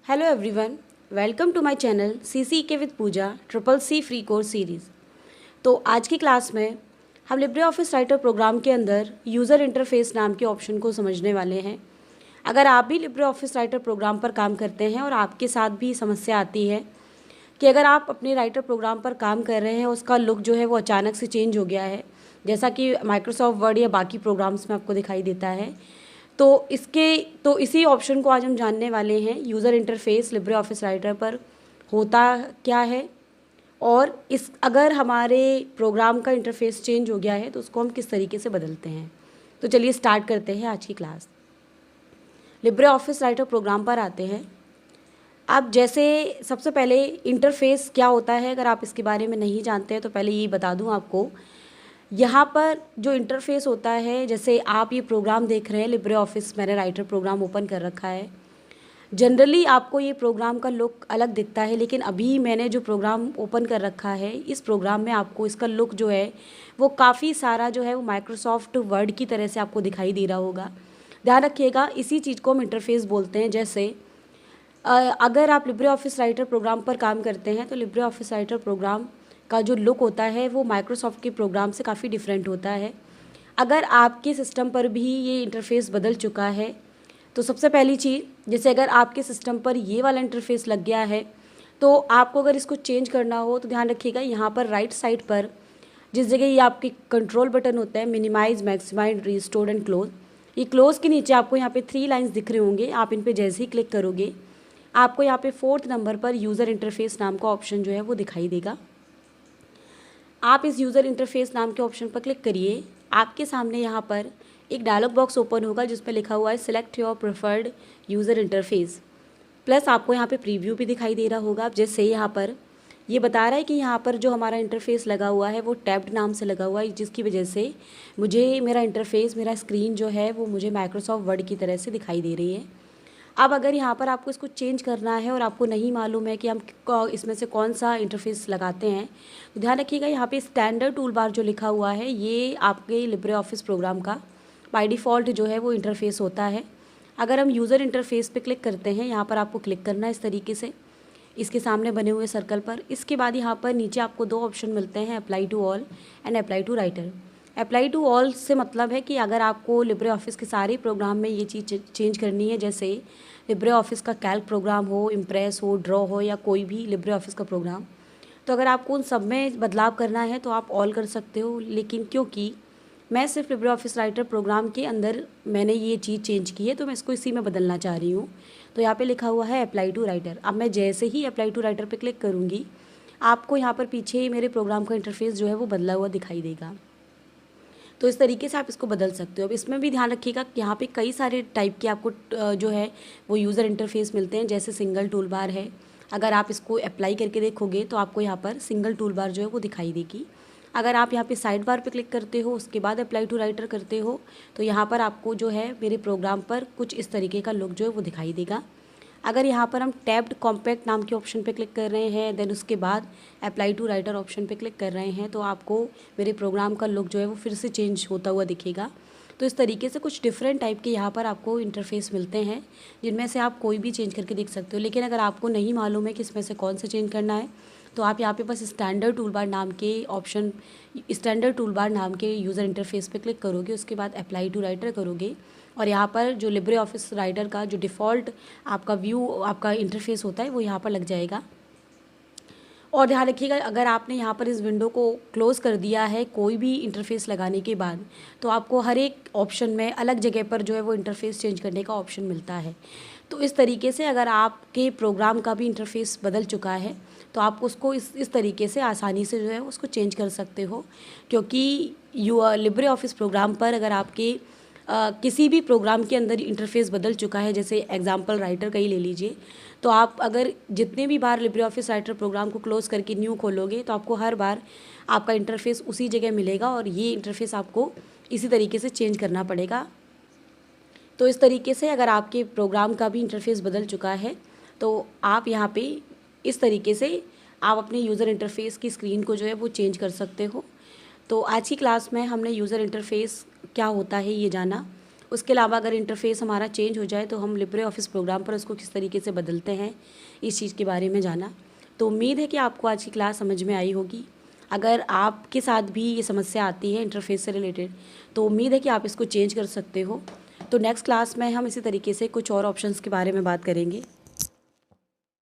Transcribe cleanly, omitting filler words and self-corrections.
Hello everyone, welcome to my channel CCK with Pooja triple C free course series. तो आज की class में हम लिब्रे ऑफिस राइटर प्रोग्राम के अंदर यूज़र इंटरफेस नाम के ऑप्शन को समझने वाले हैं। अगर आप भी लिब्रे ऑफिस राइटर प्रोग्राम पर काम करते हैं और आपके साथ भी समस्या आती है कि अगर आप अपने राइटर प्रोग्राम पर काम कर रहे हैं, उसका लुक जो है वो अचानक से चेंज हो गया है, जैसा कि माइक्रोसॉफ्ट वर्ड या बाकी प्रोग्राम्स में आपको दिखाई देता है, तो इसी ऑप्शन को आज हम जानने वाले हैं। User interface Libre office writer पर होता क्या है और इस अगर हमारे प्रोग्राम का इंटरफेस चेंज हो गया है तो उसको हम किस तरीके से बदलते हैं। तो चलिए स्टार्ट करते हैं आज की class. Libre office writer program पर आते हैं। अब जैसे सबसे पहले इंटरफेस क्या होता है, अगर आप इसके बारे में नहीं जानते हैं तो पहले ये बता दूं आपको। यहाँ पर जो इंटरफेस होता है, जैसे आप ये प्रोग्राम देख रहे हैं लिब्रे ऑफिस, मैंने राइटर प्रोग्राम ओपन कर रखा है। जनरली आपको ये प्रोग्राम का लुक अलग दिखता है, लेकिन अभी मैंने जो प्रोग्राम ओपन कर रखा है, इस प्रोग्राम में आपको इसका लुक जो है वो काफ़ी सारा जो है वो माइक्रोसॉफ्ट वर्ड की तरह से आपको दिखाई दे रहा होगा। ध्यान रखिएगा, इसी चीज़ को हम इंटरफेस बोलते हैं। जैसे अगर आप लिब्रे ऑफिस राइटर प्रोग्राम पर काम करते हैं तो लिब्रे ऑफिस राइटर प्रोग्राम का जो लुक होता है वो माइक्रोसॉफ्ट के प्रोग्राम से काफ़ी डिफरेंट होता है। अगर आपके सिस्टम पर भी ये इंटरफेस बदल चुका है तो सबसे पहली चीज़, जैसे अगर आपके सिस्टम पर ये वाला इंटरफेस लग गया है तो आपको अगर इसको चेंज करना हो तो ध्यान रखिएगा, यहाँ पर राइट साइड पर जिस जगह ये आपके कंट्रोल बटन होता है, minimize, maximize, restore and close, ये क्लोज के नीचे आपको यहाँ पे 3 लाइन्स दिख रहे होंगे। आप इन पे जैसे ही क्लिक करोगे आपको यहाँ पे 4th नंबर पर यूज़र इंटरफेस नाम का ऑप्शन जो है वो दिखाई देगा। आप इस यूज़र इंटरफेस नाम के ऑप्शन पर क्लिक करिए। आपके सामने यहाँ पर एक डायलॉग बॉक्स ओपन होगा जिस पर लिखा हुआ है select your preferred user interface, plus आपको यहाँ पे प्रीव्यू भी दिखाई दे रहा होगा। जैसे यहाँ पर ये बता रहा है कि यहाँ पर जो हमारा इंटरफेस लगा हुआ है वो टैब्ड नाम से लगा हुआ है, जिसकी वजह से मुझे मेरा इंटरफेस, मेरा स्क्रीन जो है वो मुझे माइक्रोसॉफ्ट वर्ड की तरह से दिखाई दे रही है। अब अगर यहाँ पर आपको इसको चेंज करना है और आपको नहीं मालूम है कि हम इसमें से कौन सा इंटरफेस लगाते हैं, तो ध्यान रखिएगा यहाँ पे स्टैंडर्ड टूल बार जो लिखा हुआ है ये आपके लिब्रे ऑफिस प्रोग्राम का बाय डिफ़ॉल्ट जो है वो इंटरफेस होता है। अगर हम यूज़र इंटरफेस पे क्लिक करते हैं, यहाँ पर आपको क्लिक करना है इस तरीके से इसके सामने बने हुए सर्कल पर। इसके बाद यहाँ पर नीचे आपको 2 ऑप्शन मिलते हैं, apply to all and apply to writer. Apply to all से मतलब है कि अगर आपको लिब्रे ऑफिस के सारे प्रोग्राम में ये चीज़ चेंज करनी है, जैसे लिब्रे ऑफिस का कैल्क प्रोग्राम हो, इम्प्रेस हो, ड्रॉ हो या कोई भी लिब्रे ऑफिस का प्रोग्राम, तो अगर आपको उन सब में बदलाव करना है तो आप ऑल कर सकते हो। लेकिन क्योंकि मैं सिर्फ लिब्रे ऑफिस राइटर प्रोग्राम के अंदर मैंने ये चीज़ चेंज की है तो मैं इसको इसी में बदलना चाह रही हूँ, तो यहाँ पे लिखा हुआ है अप्लाई टू राइटर। अब मैं जैसे ही अप्लाई टू राइटर पे क्लिक करूँगी आपको यहाँ पर पीछे मेरे प्रोग्राम का इंटरफेस जो है वो बदला हुआ दिखाई देगा। तो इस तरीके से आप इसको बदल सकते हो। अब इसमें भी ध्यान रखिएगा कि यहाँ पे कई सारे टाइप के आपको जो है वो यूज़र इंटरफेस मिलते हैं। जैसे सिंगल टूल बार है, अगर आप इसको अप्लाई करके देखोगे तो आपको यहाँ पर सिंगल टूल बार जो है वो दिखाई देगी। अगर आप यहाँ पे साइड बार पे क्लिक करते हो, उसके बाद अप्लाई टू राइटर करते हो, तो यहाँ पर आपको जो है मेरे प्रोग्राम पर कुछ इस तरीके का लुक जो है वो दिखाई देगा। अगर यहाँ पर हम टैब्ड कॉम्पैक्ट नाम के ऑप्शन पे क्लिक कर रहे हैं, देन उसके बाद अप्लाई टू राइटर ऑप्शन पे क्लिक कर रहे हैं, तो आपको मेरे प्रोग्राम का लुक जो है वो फिर से चेंज होता हुआ दिखेगा। तो इस तरीके से कुछ डिफरेंट टाइप के यहाँ पर आपको इंटरफेस मिलते हैं, जिनमें से आप कोई भी चेंज करके देख सकते हो। लेकिन अगर आपको नहीं मालूम है कि इसमें से कौन सा चेंज करना है, तो आप यहाँ पे बस स्टैंडर्ड टूलबार नाम के ऑप्शन, स्टैंडर्ड टूलबार नाम के यूज़र इंटरफेस पे क्लिक करोगे, उसके बाद अप्लाई टू राइटर करोगे और यहाँ पर जो लिब्रे ऑफिस राइटर का जो डिफ़ॉल्ट आपका व्यू, आपका इंटरफेस होता है वो यहाँ पर लग जाएगा। और ध्यान रखिएगा, अगर आपने यहाँ पर इस विंडो को क्लोज़ कर दिया है कोई भी इंटरफेस लगाने के बाद, तो आपको हर एक ऑप्शन में अलग जगह पर जो है वो इंटरफेस चेंज करने का ऑप्शन मिलता है। तो इस तरीके से अगर आपके प्रोग्राम का भी इंटरफेस बदल चुका है तो आप उसको इस तरीके से आसानी से जो है उसको चेंज कर सकते हो। क्योंकि लिब्रे ऑफिस प्रोग्राम पर अगर आपके किसी भी प्रोग्राम के अंदर इंटरफेस बदल चुका है, जैसे एग्जाम्पल राइटर का ही ले लीजिए, तो आप अगर जितने भी बार लिब्रे ऑफिस राइटर प्रोग्राम को क्लोज़ करके न्यू खोलोगे तो आपको हर बार आपका इंटरफेस उसी जगह मिलेगा और ये इंटरफेस आपको इसी तरीके से चेंज करना पड़ेगा। तो इस तरीके से अगर आपके प्रोग्राम का भी इंटरफेस बदल चुका है तो आप यहाँ पे इस तरीके से आप अपने यूज़र इंटरफेस की स्क्रीन को जो है वो चेंज कर सकते हो। तो आज की क्लास में हमने यूज़र इंटरफेस क्या होता है ये जाना, उसके अलावा अगर इंटरफेस हमारा चेंज हो जाए तो हम लिब्रे ऑफिस प्रोग्राम पर उसको किस तरीके से बदलते हैं, इस चीज़ के बारे में जाना। तो उम्मीद है कि आपको आज की क्लास समझ में आई होगी। अगर आपके साथ भी ये समस्या आती है इंटरफेस से रिलेटेड, तो उम्मीद है कि आप इसको चेंज कर सकते हो। तो नेक्स्ट क्लास में हम इसी तरीके से कुछ और ऑप्शंस के बारे में बात करेंगे।